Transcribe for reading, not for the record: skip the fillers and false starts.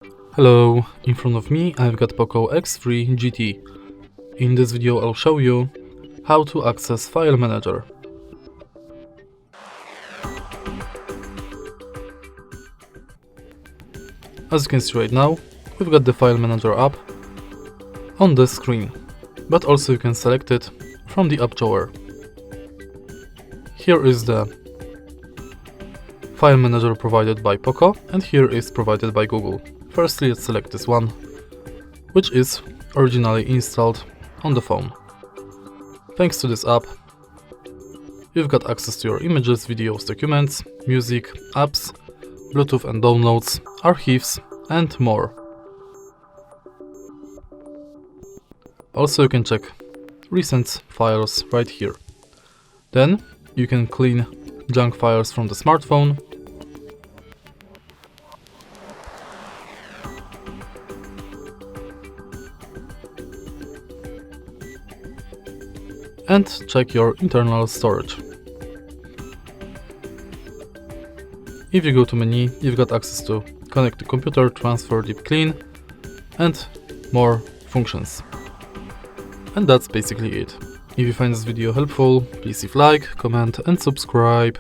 Hello, in front of me I've got POCO X3 GT. In this video I'll show you how to access File Manager. As you can see right now, we've got the File Manager app on the screen, but also you can select it from the app drawer. Here is the File Manager provided by POCO, and here is provided by Google. Firstly, let's select this one, which is originally installed on the phone. Thanks to this app, you've got access to your images, videos, documents, music, apps, Bluetooth and downloads, archives, and more. Also, you can check recent files right here. Then, you can clean junk files from the smartphone. And check your internal storage. If you go to menu, you've got access to connect to computer, transfer, deep clean, and more functions. And that's basically it. If you find this video helpful, please leave like, comment and subscribe.